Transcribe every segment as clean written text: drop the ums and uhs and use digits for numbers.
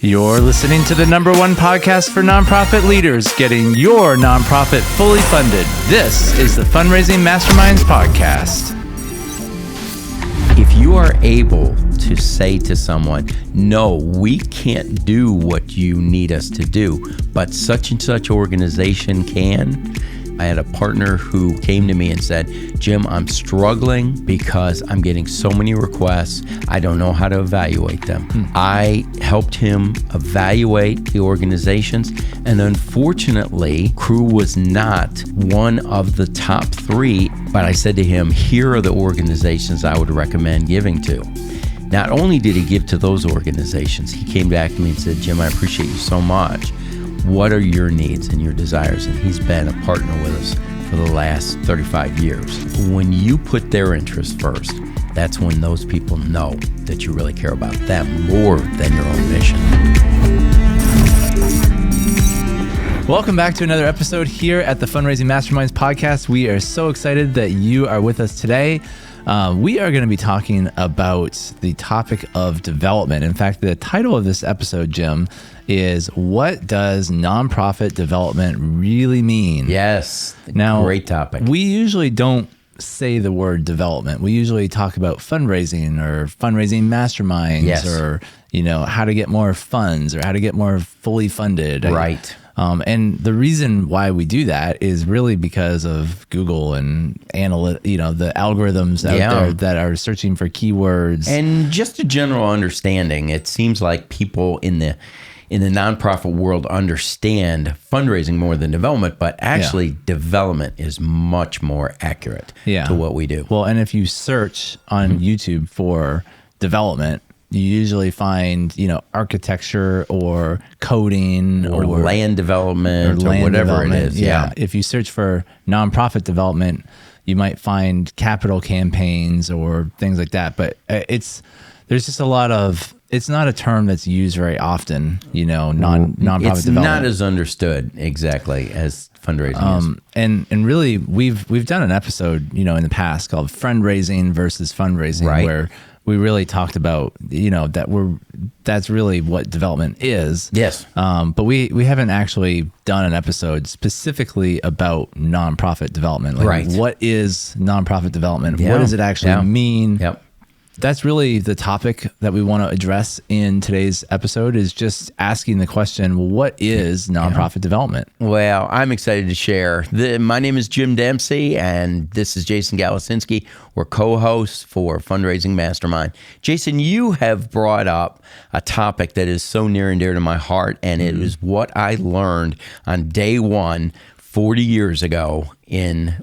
You're listening to the #1 podcast for nonprofit leaders, getting your nonprofit fully funded. This is the Fundraising Masterminds Podcast. If you are able to say to someone, no, we can't do what you need us to do, but such and such organization can. I had a partner who came to me and said, Jim, I'm struggling because I'm getting so many requests. I don't know how to evaluate them. I helped him evaluate the organizations, and unfortunately, Crew was not one of the top 3, but I said to him, here are the organizations I would recommend giving to. Not only did he give to those organizations, he came back to me and said, Jim, I appreciate you so much. What are your needs and your desires? And he's been a partner with us for the last 35 years. When you put their interests first, that's when those people know that you really care about them more than your own mission. Welcome back to another episode here at the Fundraising Masterminds Podcast. We are so excited that you are with us today. We are going to be talking about the topic of development. In fact, the title of this episode, Jim, is What Does Nonprofit Development Really Mean? Yes. Now, great topic. We usually don't say the word development. We usually talk about fundraising or fundraising masterminds, Yes. or, how to get more funds or how to get more fully funded. Right. And the reason why we do that is really because of Google and the algorithms out there that are searching for keywords. And just a general understanding, it seems like people in the nonprofit world understand fundraising more than development, but actually development is much more accurate to what we do. Well, and if you search on YouTube for development, you usually find, architecture or coding or land development or whatever it is. Yeah. If you search for nonprofit development, you might find capital campaigns or things like that. But there's just a lot of, it's not a term that's used very often, nonprofit development. It's not as understood exactly as fundraising is. And really, we've done an episode, in the past called Fundraising versus Fundraising, Right. where we really talked about, that's really what development is. Yes. But we haven't actually done an episode specifically about nonprofit development. Like, right. What is nonprofit development? Yeah. What does it actually mean? Yep. That's really the topic that we want to address in today's episode, is just asking the question, well, what is nonprofit development? Well, I'm excited to share. My name is Jim Dempsey, and this is Jason Galasinski. We're co-hosts for Fundraising Mastermind. Jason, you have brought up a topic that is so near and dear to my heart, and it is what I learned on day one 40 years ago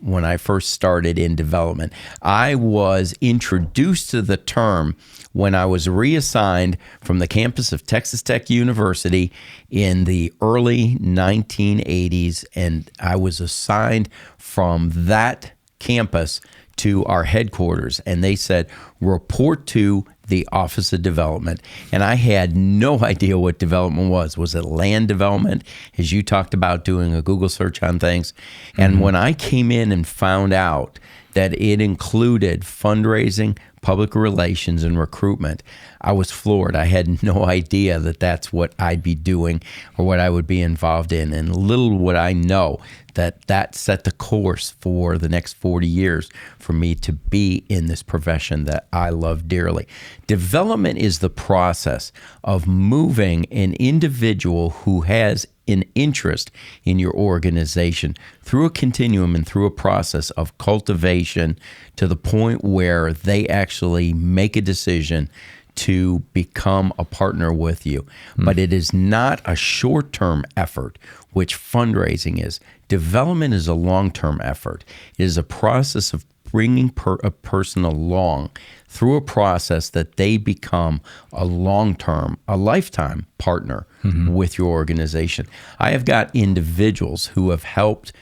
when I first started in development. I was introduced to the term when I was reassigned from the campus of Texas Tech University in the early 1980s, and I was assigned from that campus to our headquarters, and they said, report to the Office of Development. And I had no idea what development was. Was it land development, as you talked about doing a Google search on things? And when I came in and found out that it included fundraising, public relations, and recruitment, I was floored. I had no idea that that's what I'd be doing or what I would be involved in. And little would I know that set the course for the next 40 years for me to be in this profession that I love dearly. Development is the process of moving an individual who has an interest in your organization through a continuum and through a process of cultivation to the point where they actually make a decision to become a partner with you. But it is not a short-term effort, which fundraising is. Development is a long-term effort. It is a process of bringing a person along through a process that they become a long-term, a lifetime partner with your organization. I have got individuals who have helped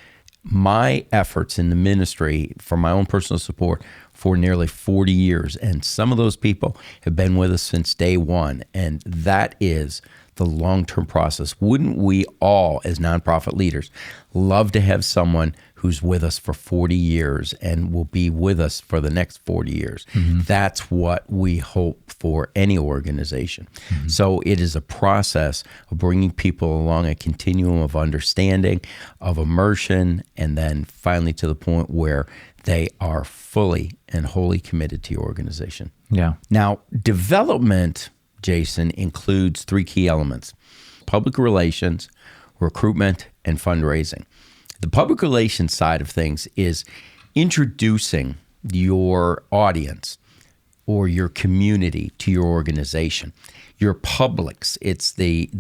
my efforts in the ministry for my own personal support for nearly 40 years. And some of those people have been with us since day one. And that is the long-term process. Wouldn't we all, as nonprofit leaders, love to have someone who's with us for 40 years and will be with us for the next 40 years. That's what we hope for any organization. So it is a process of bringing people along a continuum of understanding, of immersion, and then finally to the point where they are fully and wholly committed to your organization. Yeah. Now, development, Jason, includes 3 key elements: public relations, recruitment, and fundraising. The public relations side of things is introducing your audience or your community to your organization. Your publics, it's the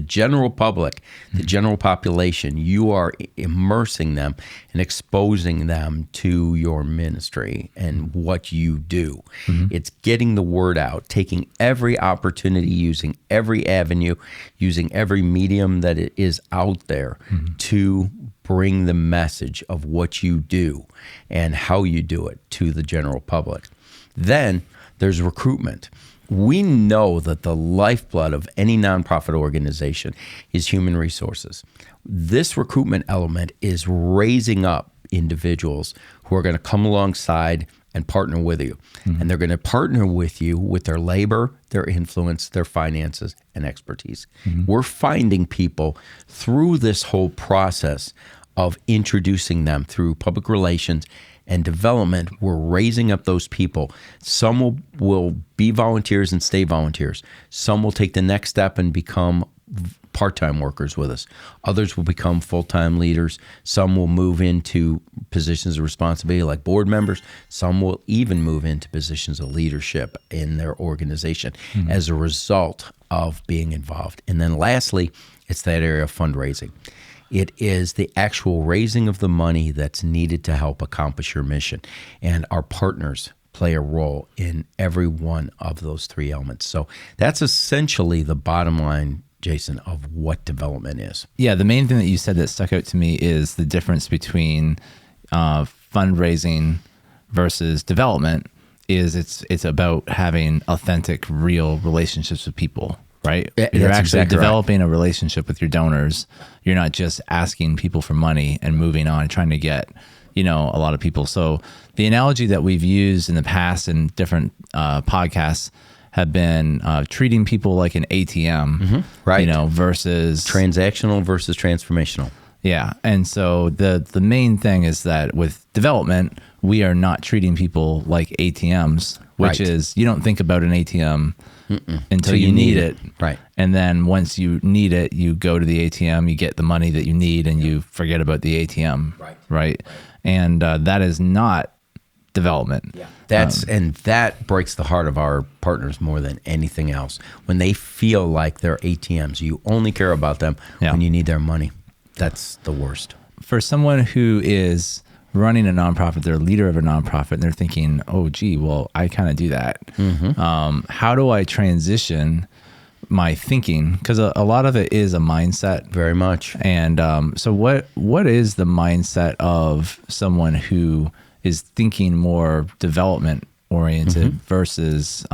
general public, the general population. You are immersing them and exposing them to your ministry and what you do. It's getting the word out, taking every opportunity, using every avenue, using every medium that it is out there to bring the message of what you do and how you do it to the general public. Then there's recruitment. We know that the lifeblood of any nonprofit organization is human resources. This recruitment element is raising up individuals who are going to come alongside and partner with you. And they're going to partner with you with their labor, their influence, their finances, and expertise. We're finding people through this whole process of introducing them through public relations and development. We're raising up those people. Some will be volunteers and stay volunteers. Some will take the next step and become part-time workers with us. Others will become full-time leaders. Some will move into positions of responsibility like board members. Some will even move into positions of leadership in their organization as a result of being involved. And then lastly, it's that area of fundraising. It is the actual raising of the money that's needed to help accomplish your mission. And our partners play a role in every one of those 3 elements. So that's essentially the bottom line, Jason, of what development is. Yeah, the main thing that you said that stuck out to me is the difference between fundraising versus development is it's about having authentic, real relationships with people. Right? You're actually developing a relationship with your donors. You're not just asking people for money and moving on and trying to get, a lot of people. So the analogy that we've used in the past in different podcasts have been treating people like an ATM, right? Versus transactional versus transformational. Yeah. And so the main thing is that with development, we are not treating people like ATMs, which is you don't think about an ATM until you need it. Right. And then once you need it, you go to the ATM, you get the money that you need, and you forget about the ATM. Right. And that is not development. Yeah. And that breaks the heart of our partners more than anything else. When they feel like they're ATMs, you only care about them when you need their money. That's the worst. For someone who is running a nonprofit, they're a leader of a nonprofit, and they're thinking, oh, gee, well, I kind of do that. How do I transition my thinking? Because a lot of it is a mindset. Very much. And so what is the mindset of someone who is thinking more development oriented versus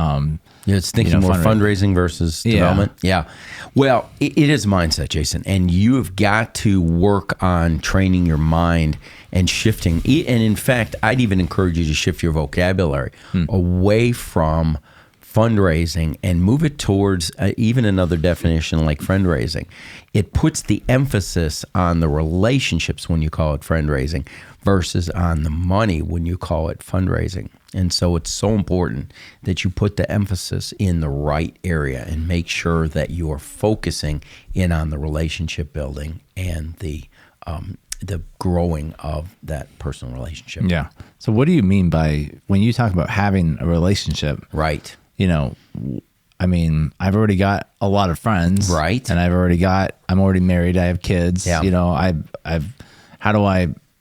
it's thinking more fundraising versus development. Yeah. Well, it is a mindset, Jason, and you have got to work on training your mind and shifting. And in fact, I'd even encourage you to shift your vocabulary away from fundraising and move it towards even another definition like fundraising. It puts the emphasis on the relationships when you call it fundraising versus on the money when you call it fundraising. And so it's so important that you put the emphasis in the right area and make sure that you are focusing in on the relationship building and the growing of that personal relationship. Yeah. So what do you mean by when you talk about having a relationship? Right. I mean, I've already got a lot of friends. Right. And I'm already married. I have kids. Yeah.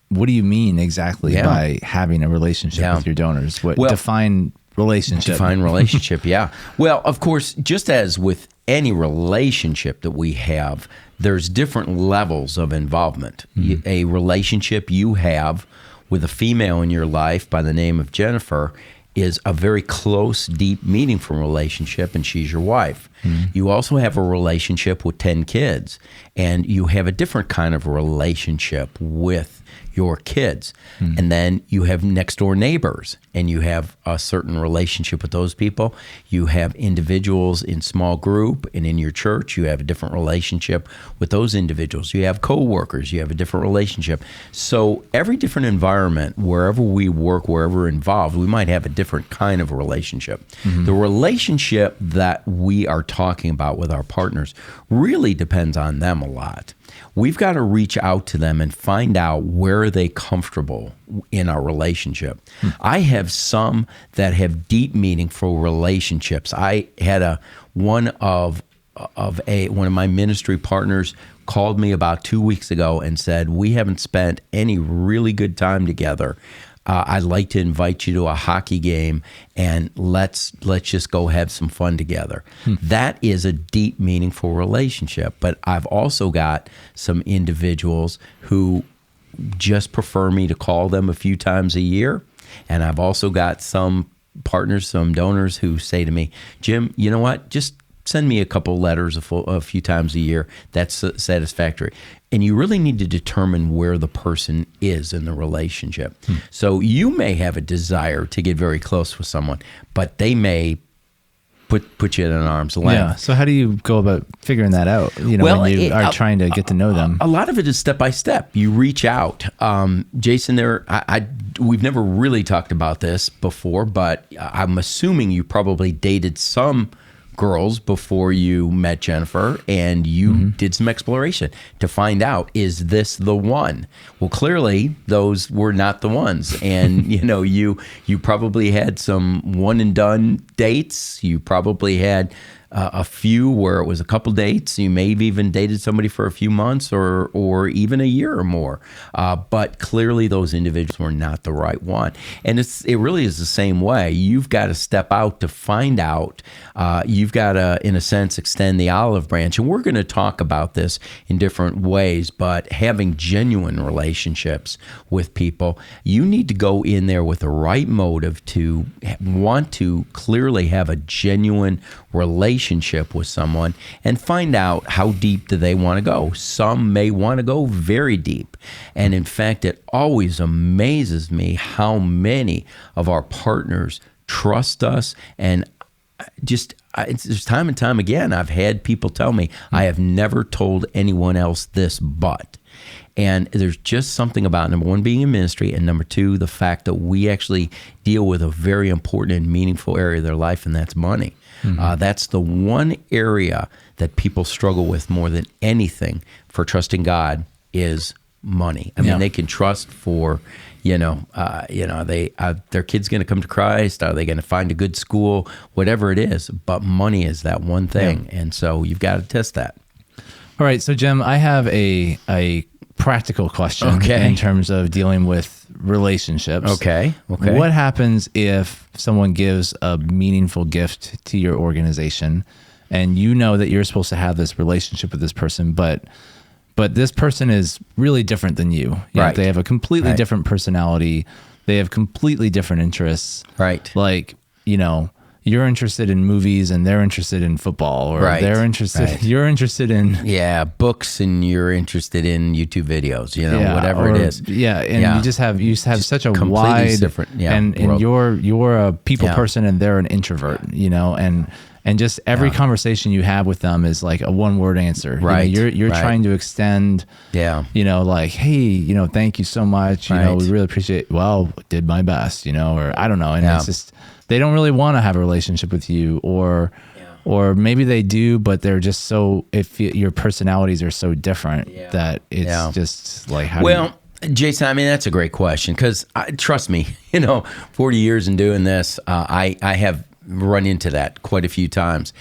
What do you mean exactly by having a relationship with your donors? Define relationship. Define relationship, yeah. Well, of course, just as with any relationship that we have, there's different levels of involvement. A relationship you have with a female in your life by the name of Jennifer is a very close, deep, meaningful relationship, and she's your wife. You also have a relationship with 10 kids, and you have a different kind of relationship with your kids. And then you have next door neighbors, and you have a certain relationship with those people. You have individuals in small group, and in your church, you have a different relationship with those individuals. You have coworkers, you have a different relationship. So every different environment, wherever we work, wherever we're involved, we might have a different kind of relationship. The relationship that we are talking about with our partners really depends on them a lot. We've got to reach out to them and find out where are they comfortable in our relationship. I have some that have deep, meaningful relationships. I had one of my ministry partners called me about 2 weeks ago and said, we haven't spent any really good time together. I'd like to invite you to a hockey game, and let's just go have some fun together. That is a deep, meaningful relationship. But I've also got some individuals who just prefer me to call them a few times a year. And I've also got some partners, some donors who say to me, Jim, you know what? Just send me a couple letters a few times a year. That's satisfactory. And you really need to determine where the person is in the relationship. So you may have a desire to get very close with someone, but they may put you at an arm's length. Yeah. So how do you go about figuring that out? You know, when you are trying to get to know them. A lot of it is step by step. You reach out. Jason, we've never really talked about this before, but I'm assuming you probably dated some girls before you met Jennifer, and you did some exploration to find out, is this the one? Well, clearly those were not the ones. And you probably had some one and done dates. You probably had a few where it was a couple dates. You may have even dated somebody for a few months or even a year or more. But clearly those individuals were not the right one. And it really is the same way. You've got to step out to find out. You've got to, in a sense, extend the olive branch. And we're going to talk about this in different ways, but having genuine relationships with people, you need to go in there with the right motive to want to clearly have a genuine relationship with someone and find out how deep do they want to go. Some may want to go very deep. And in fact, it always amazes me how many of our partners trust us. And there's time and time again, I've had people tell me, I have never told anyone else this but. And there's just something about, number one, being in ministry, and number two, the fact that we actually deal with a very important and meaningful area of their life, and that's money. That's the one area that people struggle with more than anything for trusting God is money. I mean, they can trust for, their kid's going to come to Christ. Are they going to find a good school? Whatever it is, but money is that one thing, and so you've got to test that. All right, so Jim, I have a practical question in terms of dealing with relationships. Okay. What happens if someone gives a meaningful gift to your organization, and you know that you're supposed to have this relationship with this person, but this person is really different than you? Right. They have a completely different personality. They have completely different interests. Right. Like, you're interested in movies and they're interested in football, or they're interested, you're interested in books and you're interested in YouTube videos, whatever it is. Yeah. And you have such a wide different, and you're a people person and they're an introvert, and just every conversation you have with them is like a one-word answer. Right. You're trying to extend, like, hey, thank you so much. We really appreciate, did my best, or I don't know. And it's just, they don't really want to have a relationship with you, or maybe they do, but they're just your personalities are so different that it's just like, Jason, I mean, that's a great question, because trust me, 40 years in doing this, I have run into that quite a few times.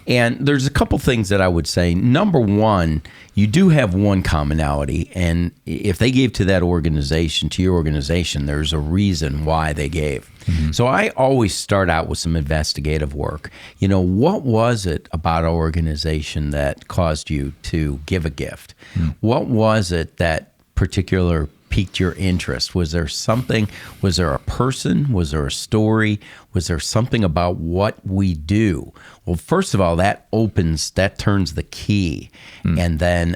And there's a couple things that I would say. Number one, you do have one commonality, and if they gave to that organization, to your organization, there's a reason why they gave. So I always start out with some investigative work. What was it about our organization that caused you to give a gift? What was it that particular piqued your interest? Was there something, was there a person, was there a story, was there something about what we do? Well, first of all, that turns the key. And then,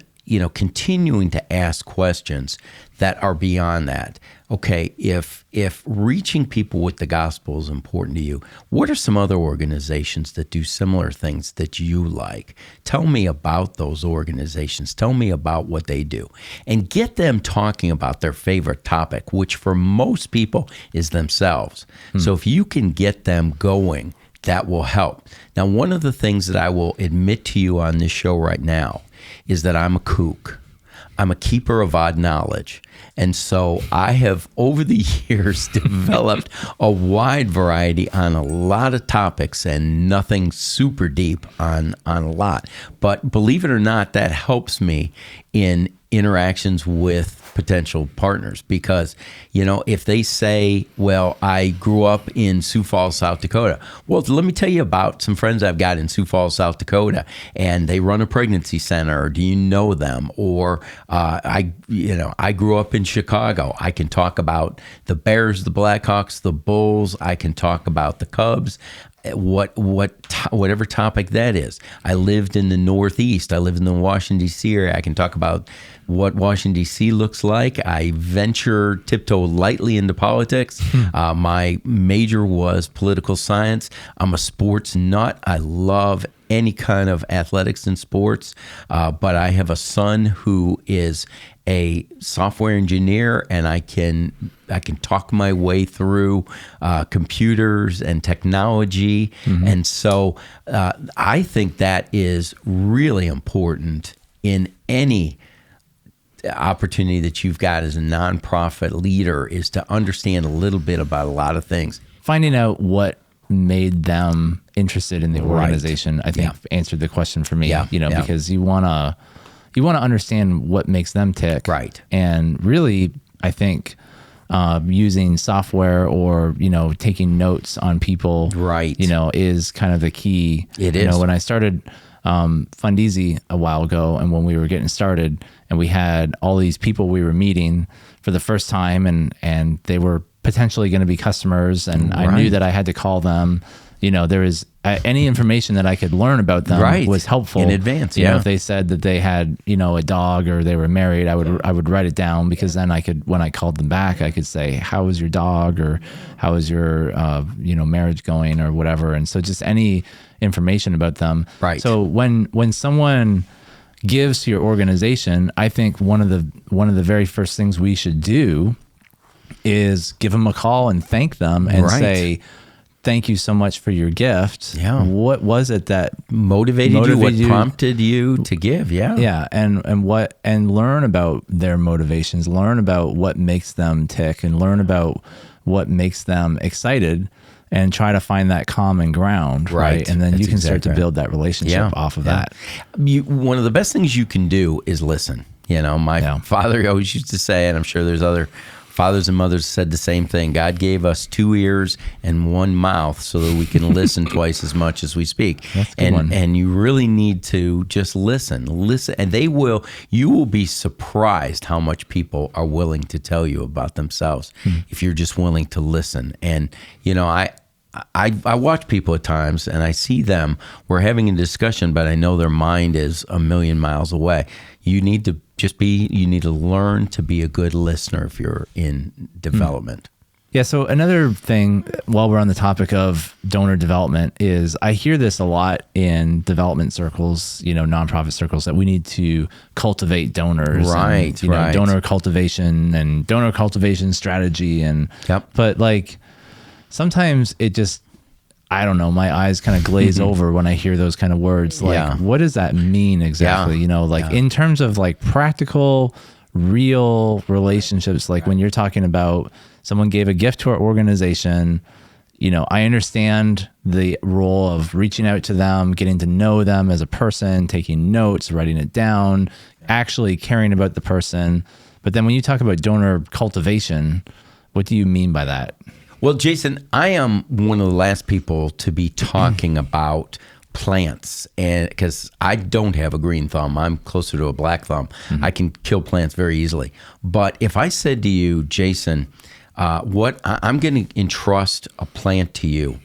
continuing to ask questions that are beyond that. Okay, if reaching people with the gospel is important to you, what are some other organizations that do similar things that you like? Tell me about those organizations. Tell me about what they do. And get them talking about their favorite topic, which for most people is themselves. So if you can get them going, that will help. Now, one of the things that I will admit to you on this show right now is that I'm a kook. I'm a keeper of odd knowledge. And so I have, over the years, developed a wide variety on a lot of topics and nothing super deep on a lot. But believe it or not, that helps me in interactions with potential partners, because if they say, well, I grew up in Sioux Falls, South Dakota. Well, let me tell you about some friends I've got in Sioux Falls, South Dakota, and they run a pregnancy center. Do you know them? Or I grew up in Chicago. I can talk about the Bears, the Blackhawks, the Bulls. I can talk about the Cubs. Whatever topic that is. I lived in the Northeast. I lived in the Washington, D.C. area. I can talk about what Washington, D.C. looks like. I tiptoe lightly into politics. My major was political science. I'm a sports nut. I love any kind of athletics and sports, but I have a son who is a software engineer, and I can talk my way through computers and technology. And so I think that is really important in any opportunity that you've got as a nonprofit leader, is to understand a little bit about a lot of things. Finding out what made them interested in the organization, I think answered the question for me, because you want to understand what makes them tick. Right. And really, I think using software or, taking notes on people, is kind of the key. It is. When I started Fundeasy a while ago, and when we were getting started, and we had all these people we were meeting for the first time, and they were potentially going to be customers, and I knew that I had to call them. There was any information that I could learn about them was helpful in advance. If they said that they had, a dog or they were married, I would write it down, because then I could, when I called them back, I could say, how is your dog, or how is your, marriage going, or whatever. And so just any information about them. Right. So when someone gives to your organization, I think one of the very first things we should do is give them a call and thank them and say, thank you so much for your gift. Yeah. What was it that motivated you? What prompted you to give? Yeah. Yeah. And learn about their motivations, learn about what makes them tick, and learn about what makes them excited, and try to find that common ground. Right. And then you can start to build that relationship off of that. One of the best things you can do is listen. My father always used to say, and I'm sure there's other fathers and mothers said the same thing. God gave us 2 ears and 1 mouth so that we can listen twice as much as we speak. That's a good one. And you really need to just listen, and you will be surprised how much people are willing to tell you about themselves if you're just willing to listen. And, I watch people at times, and I see them, we're having a discussion, but I know their mind is a million miles away. You need to learn to be a good listener if you're in development. Yeah. So another thing, while we're on the topic of donor development, is I hear this a lot in development circles, nonprofit circles, that we need to cultivate donors. Right. And, donor cultivation and donor cultivation strategy. But sometimes it just, I don't know, my eyes kind of glaze over when I hear those kind of words. What does that mean exactly? In terms of practical, real relationships, when you're talking about someone gave a gift to our organization, I understand the role of reaching out to them, getting to know them as a person, taking notes, writing it down, actually caring about the person. But then when you talk about donor cultivation, what do you mean by that? Well, Jason, I am one of the last people to be talking about plants, and because I don't have a green thumb, I'm closer to a black thumb. I can kill plants very easily. But if I said to you, Jason, I'm going to entrust a plant to you,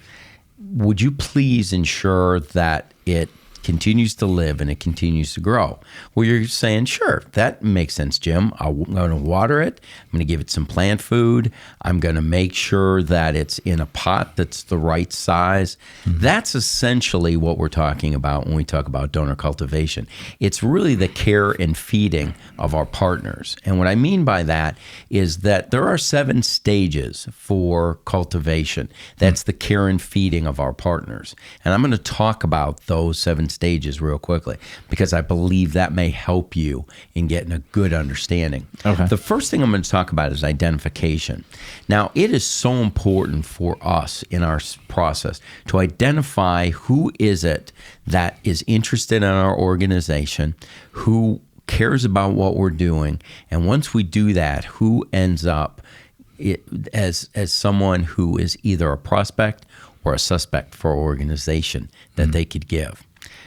would you please ensure that it continues to live and it continues to grow? Well, you're saying, sure, that makes sense, Jim. I'm going to water it. I'm going to give it some plant food. I'm going to make sure that it's in a pot that's the right size. That's essentially what we're talking about when we talk about donor cultivation. It's really the care and feeding of our partners. And what I mean by that is that there are 7 stages for cultivation. That's the care and feeding of our partners. And I'm going to talk about those 7 stages real quickly, because I believe that may help you in getting a good understanding. Okay. The first thing I'm going to talk about is identification. Now, it is so important for us in our process to identify who is it that is interested in our organization, who cares about what we're doing, and once we do that, who ends up as someone who is either a prospect or a suspect for our organization that they could give.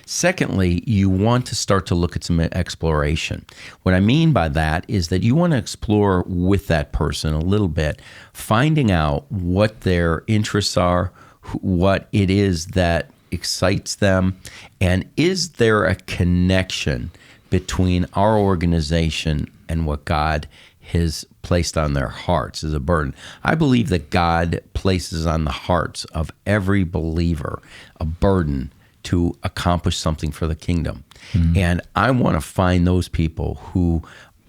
Secondly, you want to start to look at some exploration. What I mean by that is that you want to explore with that person a little bit, finding out what their interests are, what it is that excites them, and is there a connection between our organization and what God has placed on their hearts as a burden. I believe that God places on the hearts of every believer a burden to accomplish something for the kingdom. And I want to find those people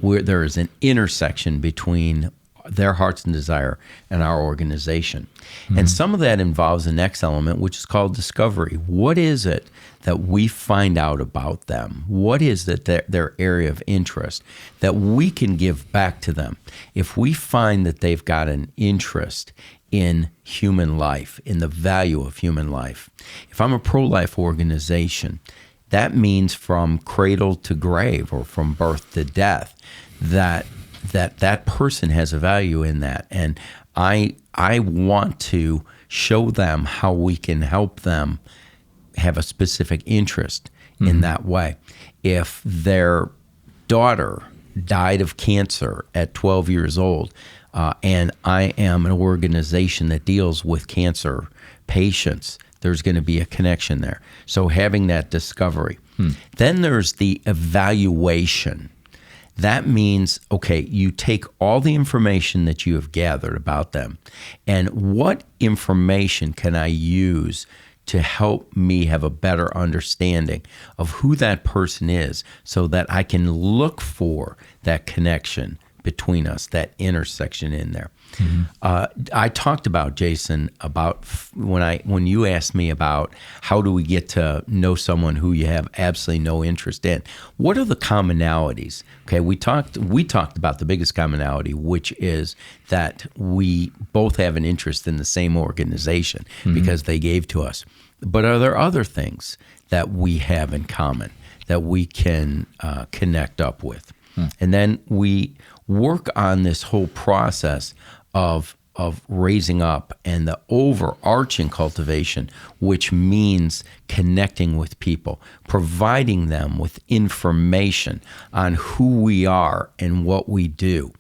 where there is an intersection between their heart's and desire and our organization. And some of that involves the next element, which is called discovery. What is it that we find out about them? What is it that their area of interest that we can give back to them? If we find that they've got an interest in human life, in the value of human life. If I'm a pro-life organization, that means from cradle to grave or from birth to death, that person has a value in that. And I want to show them how we can help them have a specific interest in that way. If their daughter died of cancer at 12 years old, and I am an organization that deals with cancer patients, there's going to be a connection there. So having that discovery. Then there's the evaluation. That means, okay, you take all the information that you have gathered about them, and what information can I use to help me have a better understanding of who that person is so that I can look for that connection between us, that intersection in there. I talked about, Jason, about when you asked me about how do we get to know someone who you have absolutely no interest in. What are the commonalities? Okay, we talked about the biggest commonality, which is that we both have an interest in the same organization because they gave to us. But are there other things that we have in common that we can connect up with? And then we work on this whole process of raising up and the overarching cultivation, which means connecting with people, providing them with information on who we are and what we do,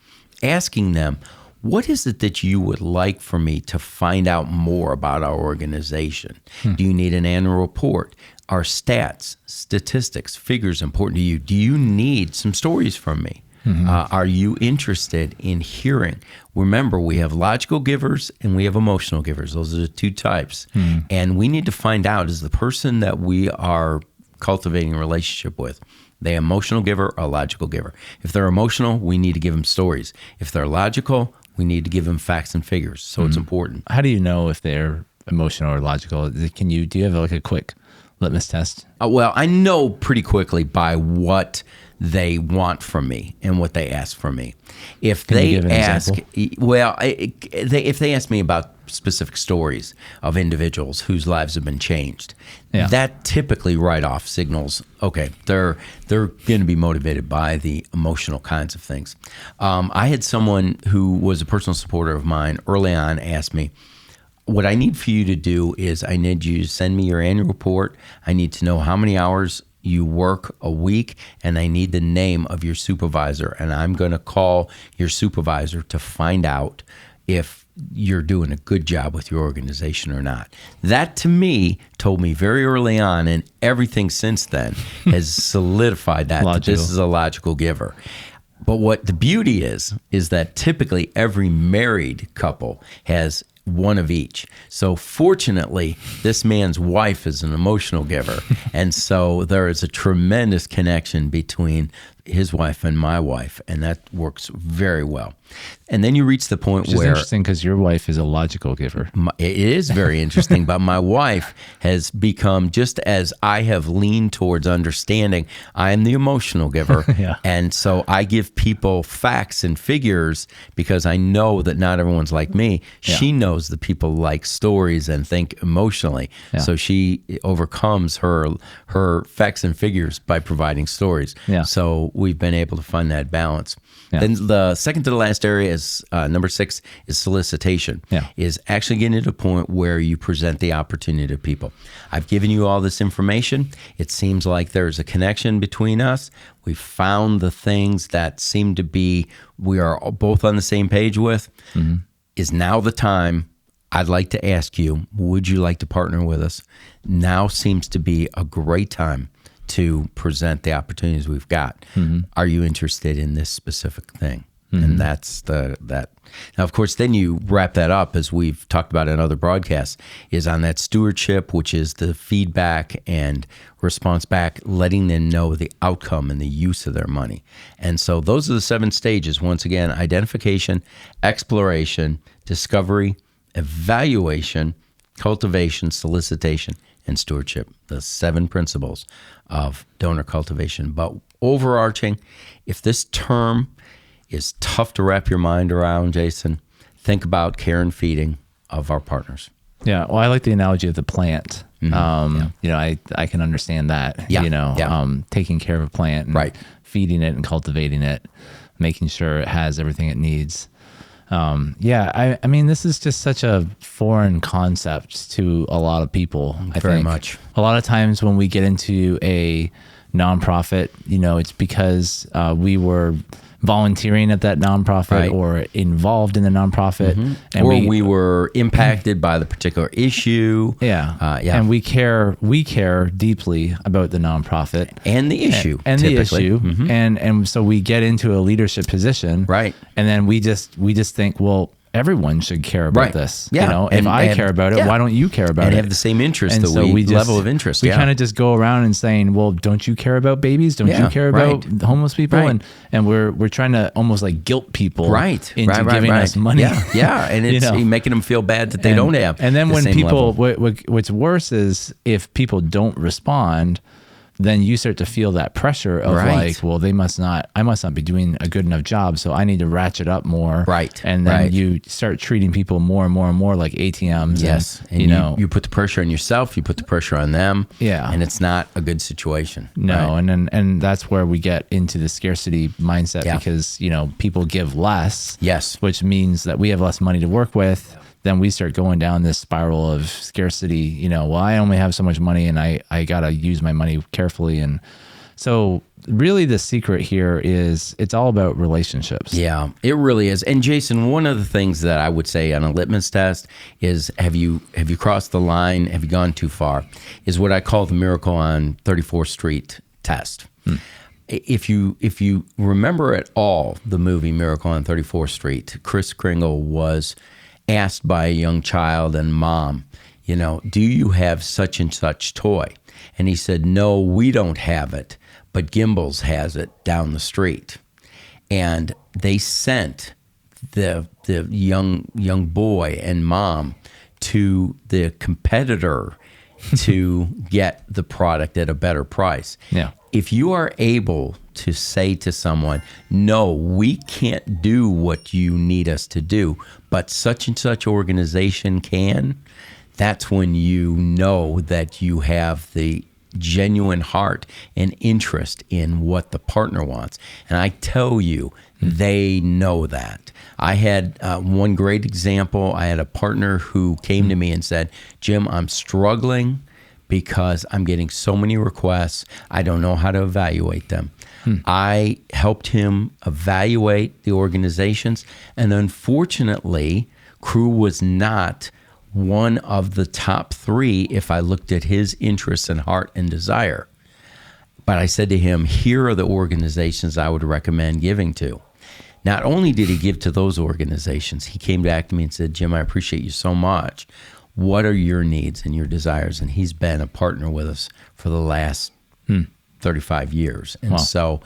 asking them, what is it that you would like for me to find out more about our organization? Do you need an annual report? Are stats, statistics, figures important to you? Do you need some stories from me? Are you interested in hearing? Remember, we have logical givers and we have emotional givers. Those are the 2 types. And we need to find out, is the person that we are cultivating a relationship with, they emotional giver or a logical giver? If they're emotional, we need to give them stories. If they're logical, we need to give them facts and figures. So it's important. How do you know if they're emotional or logical? Do you have like a quick litmus test? Well, I know pretty quickly by what they want from me and what they ask from me. If they ask, if they ask me about specific stories of individuals whose lives have been changed, that typically right off signals, okay, they're going to be motivated by the emotional kinds of things. I had someone who was a personal supporter of mine early on ask me, what I need for you to do is I need you to send me your annual report. I need to know how many hours you work a week, and I need the name of your supervisor. And I'm going to call your supervisor to find out if you're doing a good job with your organization or not. That, to me, told me very early on, and everything since then has solidified that this is a logical giver. But what the beauty is that typically every married couple has one of each. So fortunately, this man's wife is an emotional giver. And so there is a tremendous connection between his wife and my wife, and that works very well. And then you reach the point Which is where interesting because your wife is a logical giver. it is very interesting, but my wife has become, just as I have leaned towards understanding, I am the emotional giver. Yeah. And so I give people facts and figures because I know that not everyone's like me. Yeah. She knows that people like stories and think emotionally. Yeah. So she overcomes her facts and figures by providing stories. Yeah. So we've been able to find that balance. Yeah. Then the second to the last area is number 6 is solicitation. Yeah. Is actually getting to a point where you present the opportunity to people. I've given you all this information. It seems like there's a connection between us. We've found the things that seem to be we are both on the same page with. Mm-hmm. Is now the time. I'd like to ask you, would you like to partner with us? Now seems to be a great time to present the opportunities we've got. Mm-hmm. Are you interested in this specific thing? Mm-hmm. And that's that. Now, of course, then you wrap that up, as we've talked about in other broadcasts, is on that stewardship, which is the feedback and response back, letting them know the outcome and the use of their money. And so those are the 7 stages. Once again, identification, exploration, discovery, evaluation, cultivation, solicitation, and stewardship, the 7 principles of donor cultivation. But overarching, if this term is tough to wrap your mind around, Jason, think about care and feeding of our partners. Yeah. Well, I like the analogy of the plant. Mm-hmm. You know, I can understand that, Yeah. Taking care of a plant and feeding it and cultivating it, making sure it has everything it needs. I mean, this is just such a foreign concept to a lot of people. I Very think much. A lot of times when we get into a nonprofit, it's because we were volunteering at that nonprofit or involved in the nonprofit, and we were impacted by the particular issue. And we care deeply about the nonprofit and the issue and the issue, and so we get into a leadership position, right? And then we just think, well, everyone should care about this. Yeah. If I care about it, why don't you care about it? And have the same interest, and so level of interest. We kind of just go around and saying, well, don't you care about babies? Don't you care about the homeless people? And we're trying to almost like guilt people into giving us money. And it's making them feel bad that they don't have. And then when people, what's worse is if people don't respond, then you start to feel that pressure of like, well, I must not be doing a good enough job, so I need to ratchet up more. And then you start treating people more and more and more like ATMs. Yes. And you put the pressure on yourself, you put the pressure on them. Yeah. And it's not a good situation. No. And that's where we get into the scarcity mindset because, people give less. Yes. Which means that we have less money to work with. Then we start going down this spiral of scarcity, well, I only have so much money and I got to use my money carefully. And so really the secret here is it's all about relationships. Yeah, it really is. And Jason, one of the things that I would say on a litmus test is have you crossed the line? Have you gone too far? Is what I call the Miracle on 34th Street test. If you remember at all the movie Miracle on 34th Street, Kris Kringle was asked by a young child and mom, do you have such and such toy? And he said, no, we don't have it, but Gimbals has it down the street. And they sent the young boy and mom to the competitor to get the product at a better price. Yeah. If you are able to say to someone, no, we can't do what you need us to do, but such and such organization can, that's when you know that you have the genuine heart and interest in what the partner wants. And I tell you, they know that. I had one great example. I had a partner who came to me and said, Jim, I'm struggling because I'm getting so many requests. I don't know how to evaluate them. I helped him evaluate the organizations, and unfortunately, Crew was not one of the top 3 if I looked at his interests and heart and desire. But I said to him, here are the organizations I would recommend giving to. Not only did he give to those organizations, he came back to me and said, Jim, I appreciate you so much. What are your needs and your desires? And he's been a partner with us for the last 35 years. And so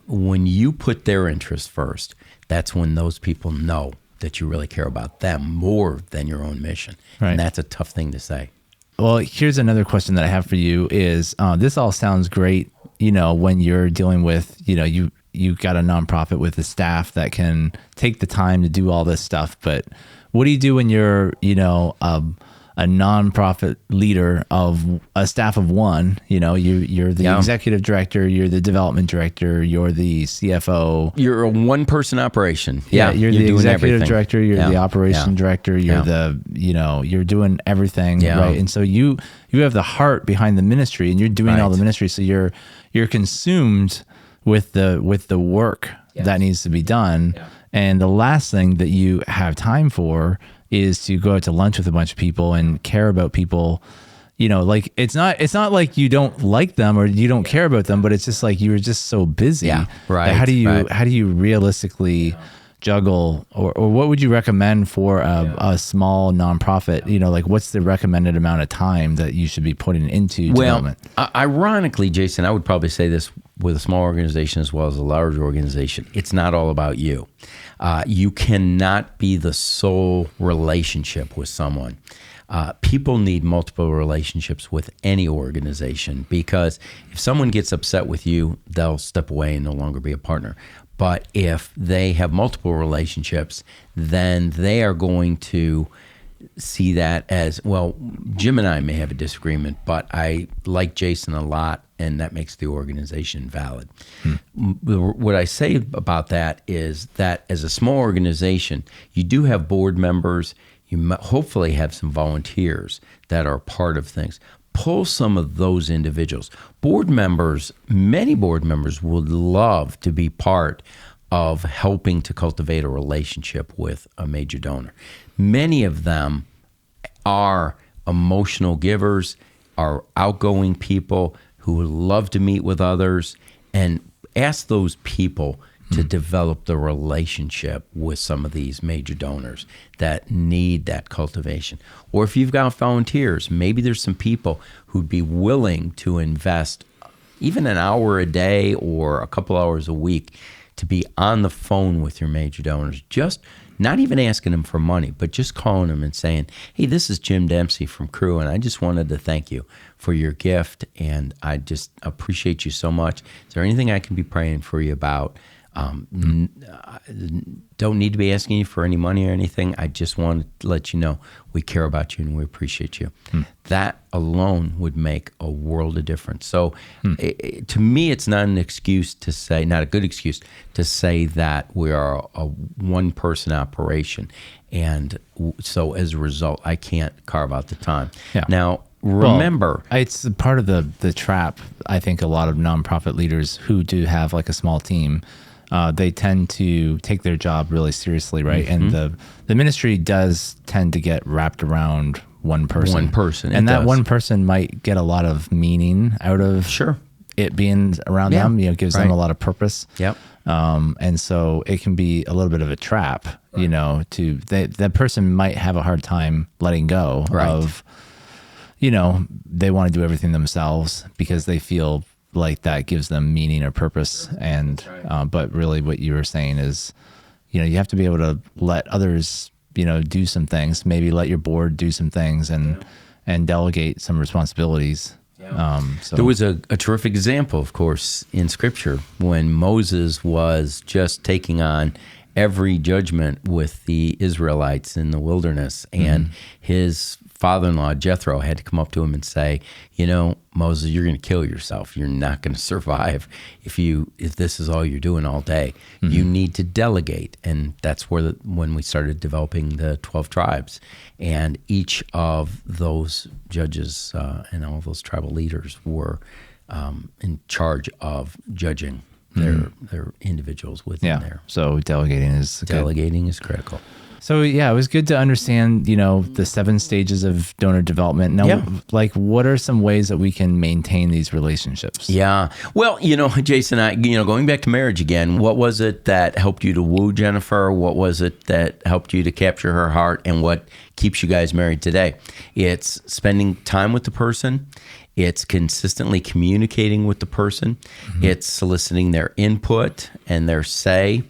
when you put their interest first, that's when those people know that you really care about them more than your own mission. Right. And that's a tough thing to say. Well, here's another question that I have for you is, this all sounds great, when you're dealing with, you got a nonprofit with a staff that can take the time to do all this stuff. But what do you do when you're, a nonprofit leader of a staff of one? You're the executive director, you're the development director, you're the CFO. You're a one-person operation. You're the executive director, you're the operation director, you're you're doing everything, right? And so you have the heart behind the ministry, and you're doing all the ministry. So you're consumed with the work that needs to be done. Yeah. And the last thing that you have time for is to go out to lunch with a bunch of people and care about people. Like it's not like you don't like them or you don't care about them, but it's just like you were just so busy. Yeah, right. How do you realistically juggle, or what would you recommend for a small nonprofit? Like what's the recommended amount of time that you should be putting into development? Ironically, Jason, I would probably say this with a small organization as well as a large organization. It's not all about you. You cannot be the sole relationship with someone. People need multiple relationships with any organization, because if someone gets upset with you, they'll step away and no longer be a partner. But if they have multiple relationships, then they are going to see that as, well, Jim and I may have a disagreement, but I like Jason a lot, and that makes the organization valid. What I say about that is that as a small organization, you do have board members, you hopefully have some volunteers that are part of things. Pull some of those individuals. Many board members would love to be part of helping to cultivate a relationship with a major donor. Many of them are emotional givers, are outgoing people who would love to meet with others, and ask those people to develop the relationship with some of these major donors that need that cultivation. Or if you've got volunteers, maybe there's some people who'd be willing to invest even an hour a day or a couple hours a week to be on the phone with your major donors, just not even asking them for money, but just calling them and saying, hey, this is Jim Dempsey from Crew, and I just wanted to thank you for your gift, and I just appreciate you so much. Is there anything I can be praying for you about? Don't need to be asking you for any money or anything. I just want to let you know we care about you and we appreciate you. That alone would make a world of difference. So to me, it's not an excuse to say, not a good excuse to say that we are a one-person operation. And so as a result, I can't carve out the time. Yeah. Now, remember, it's part of the trap. I think a lot of nonprofit leaders who do have like a small team, they tend to take their job really seriously, right? And the ministry does tend to get wrapped around one person. And that one person might get a lot of meaning out of it being around them. Gives them a lot of purpose. Yep. And so it can be a little bit of a trap, that person might have a hard time letting go of, they want to do everything themselves because they feel like that gives them meaning or purpose. And, but really what you were saying is, you have to be able to let others, do some things, maybe let your board do some things and delegate some responsibilities. So there was a terrific example, of course, in Scripture when Moses was just taking on every judgment with the Israelites in the wilderness, and his father-in-law, Jethro, had to come up to him and say, Moses, you're going to kill yourself. You're not going to survive if this is all you're doing all day. Mm-hmm. You need to delegate. And that's when we started developing the 12 tribes. And each of those judges and all of those tribal leaders were in charge of judging their individuals within there. So delegating is critical. So it was good to understand, the 7 stages of donor development. Now, what are some ways that we can maintain these relationships? Yeah. Well, Jason, going back to marriage again, what was it that helped you to woo Jennifer? What was it that helped you to capture her heart? And what keeps you guys married today? It's spending time with the person. It's consistently communicating with the person. Mm-hmm. It's soliciting their input and their say.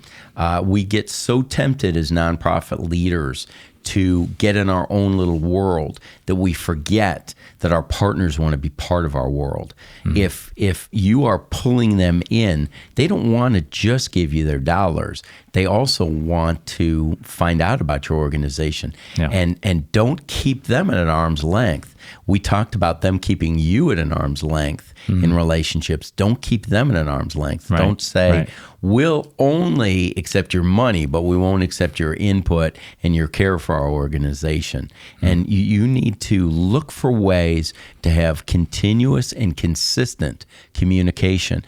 We get so tempted as nonprofit leaders to get in our own little world that we forget that our partners want to be part of our world. Mm-hmm. If you are pulling them in, they don't want to just give you their dollars. They also want to find out about your organization. Yeah. And don't keep them at an arm's length. We talked about them keeping you at an arm's length in relationships. Don't keep them at an arm's length. Right. Don't say, we'll only accept your money, but we won't accept your input and your care for our organization. And you need to look for ways to have continuous and consistent communication.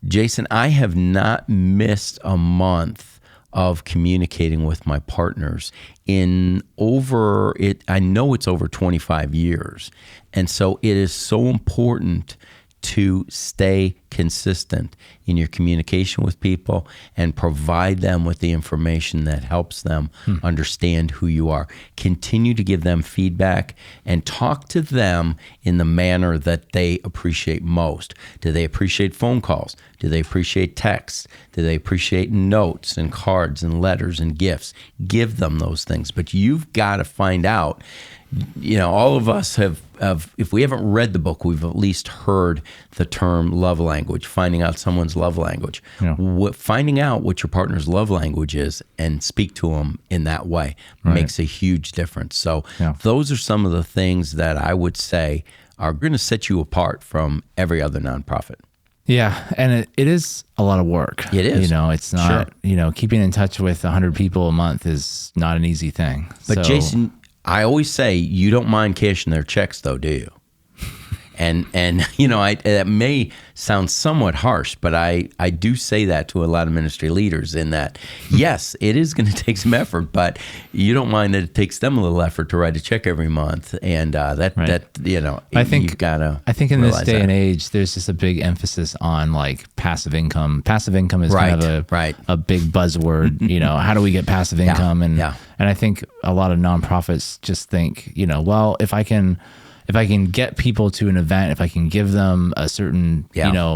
Jason, I have not missed a month of communicating with my partners I know it's over 25 years. And so it is so important to stay consistent in your communication with people and provide them with the information that helps them understand who you are. Continue to give them feedback and talk to them in the manner that they appreciate most. Do they appreciate phone calls? Do they appreciate texts? Do they appreciate notes and cards and letters and gifts? Give them those things. But you've got to find out. All of us have, if we haven't read the book, we've at least heard the term love language, finding out someone's love language. Yeah. Finding out what your partner's love language is and speak to them in that way makes a huge difference. So those are some of the things that I would say are going to set you apart from every other nonprofit. Yeah, and it is a lot of work. It is. It's not, keeping in touch with 100 people a month is not an easy thing. But Jason, I always say you don't mind cashing their checks, though, do you? And that may sound somewhat harsh, but I do say that to a lot of ministry leaders in that, yes, it is going to take some effort, but you don't mind that it takes them a little effort to write a check every month. And I think you've got to I think in this day and age, there's just a big emphasis on like passive income. Passive income is kind of a big buzzword. How do we get passive income? And I think a lot of nonprofits just think, well, if I can get people to an event, if I can give them a certain,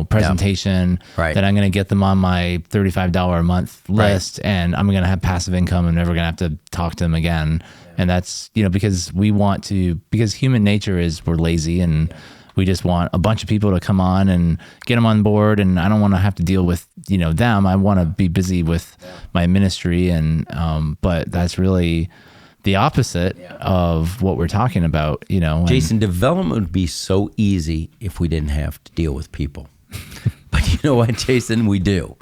presentation, then I'm going to get them on my $35 a month list and I'm going to have passive income. I'm never going to have to talk to them again. And that's, because because human nature is we're lazy and we just want a bunch of people to come on and get them on board. And I don't want to have to deal with, them. I want to be busy with my ministry. And, but that's really the opposite of what we're talking about, Jason, development would be so easy if we didn't have to deal with people. But you know what, Jason? We do.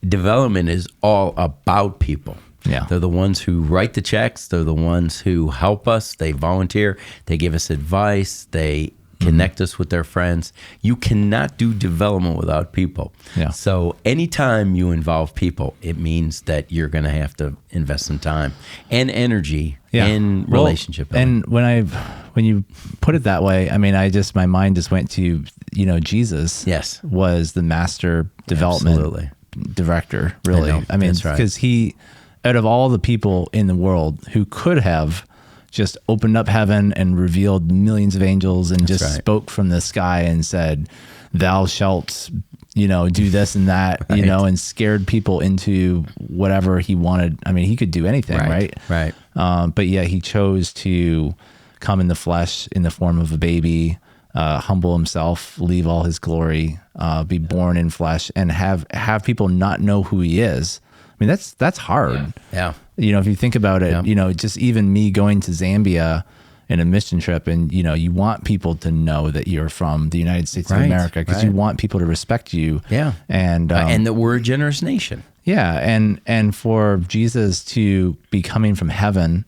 Development is all about people. Yeah. They're the ones who write the checks. They're the ones who help us. They volunteer. They give us advice. They connect us with their friends. You cannot do development without people. Yeah. So anytime you involve people, it means that you're going to have to invest some time and energy in relationship building. And when you put it that way, I mean, my mind just went to, Jesus was the master development director, really. I mean, because he, out of all the people in the world who could have just opened up heaven and revealed millions of angels and spoke from the sky and said, thou shalt, do this and that, and scared people into whatever he wanted. I mean, he could do anything, right? Right. But yeah, he chose to come in the flesh in the form of a baby, humble himself, leave all his glory, be born in flesh, and have people not know who he is. I mean, that's hard. Yeah. If you think about it, just even me going to Zambia in a mission trip, and you want people to know that you're from the United States of America, because you want people to respect you. Yeah. And that we're a generous nation. Yeah. And for Jesus to be coming from heaven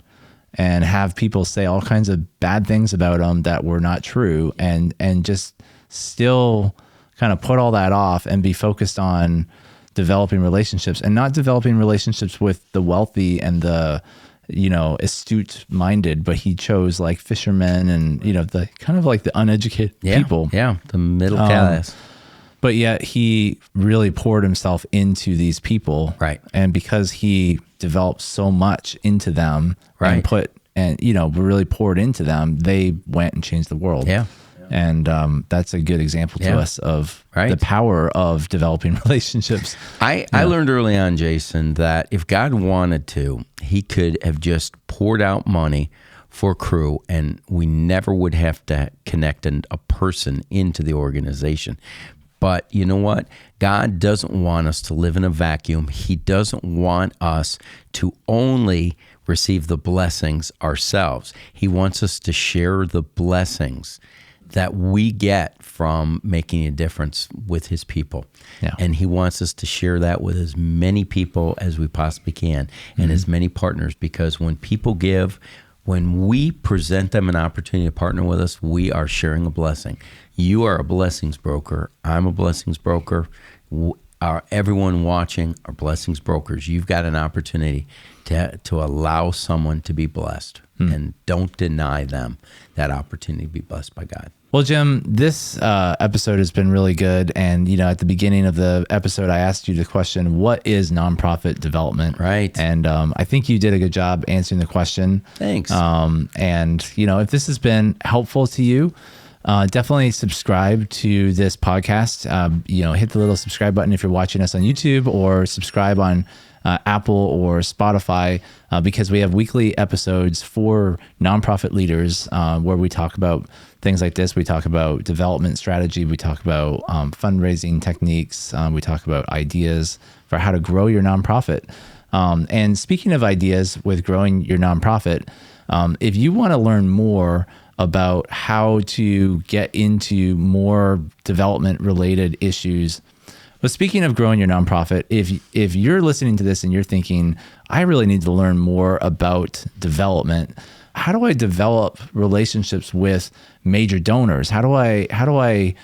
and have people say all kinds of bad things about him that were not true, and just still kind of put all that off and be focused on developing relationships, and not developing relationships with the wealthy and the astute minded, but he chose like fishermen and the kind of like the uneducated people, the middle class. But yet he really poured himself into these people, right? And because he developed so much into them, and really poured into them, they went and changed the world. And that's a good example to us of the power of developing relationships. I learned early on, Jason, that if God wanted to, he could have just poured out money for crew, and we never would have to connect a person into the organization. But you know what? God doesn't want us to live in a vacuum. He doesn't want us to only receive the blessings ourselves. He wants us to share the blessings that we get from making a difference with his people. And he wants us to share that with as many people as we possibly can, and as many partners, because when people give, when we present them an opportunity to partner with us, we are sharing a blessing. You are a blessings broker. I'm a blessings broker. Everyone watching are blessings brokers. You've got an opportunity to allow someone to be blessed, and don't deny them that opportunity to be blessed by God. Well, Jim, this episode has been really good. And, at the beginning of the episode, I asked you the question, what is nonprofit development? Right. And I think you did a good job answering the question. Thanks. And, if this has been helpful to you, definitely subscribe to this podcast. Hit the little subscribe button if you're watching us on YouTube, or subscribe on Apple or Spotify, because we have weekly episodes for nonprofit leaders where we talk about things like this. We talk about development strategy. We talk about fundraising techniques. We talk about ideas for how to grow your nonprofit. And speaking of ideas with growing your nonprofit, if you want to learn more about how to get into more development related issues. But speaking of growing your nonprofit, if you're listening to this and you're thinking, I really need to learn more about development, how do I develop relationships with major donors? How do I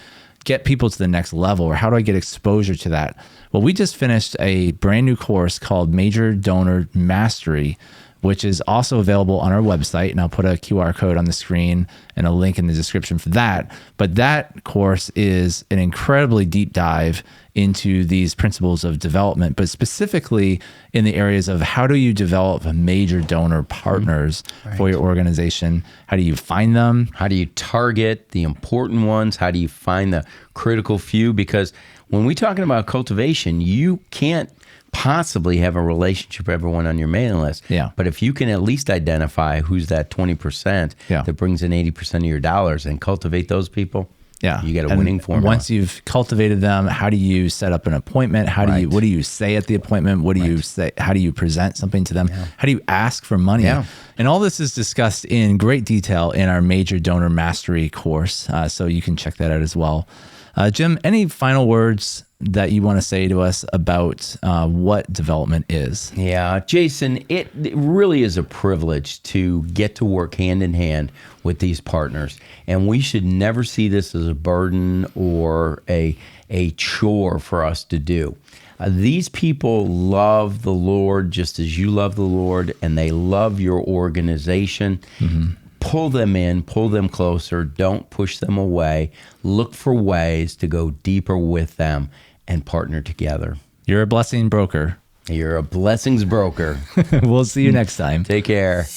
get people to the next level, or how do I get exposure to that? Well, we just finished a brand new course called Major Donor Mastery, which is also available on our website. And I'll put a QR code on the screen and a link in the description for that. But that course is an incredibly deep dive into these principles of development, but specifically in the areas of how do you develop major donor partners for your organization? How do you find them? How do you target the important ones? How do you find the critical few? Because when we're talking about cultivation, you can't possibly have a relationship with everyone on your mailing list. But if you can at least identify who's that 20% that brings in 80% of your dollars and cultivate those people, you get a winning formula. Once you've cultivated them, how do you set up an appointment? What do you say at the appointment? What do you say? How do you present something to them? How do you ask for money? And all this is discussed in great detail in our Major Donor Mastery course. So you can check that out as well. Jim, any final words that you want to say to us about what development is? Yeah, Jason, it really is a privilege to get to work hand in hand with these partners. And we should never see this as a burden or a chore for us to do. These people love the Lord just as you love the Lord, and they love your organization. Pull them in, pull them closer, don't push them away. Look for ways to go deeper with them and partner together. You're a blessing broker. You're a blessings broker. We'll see you next time. Take care.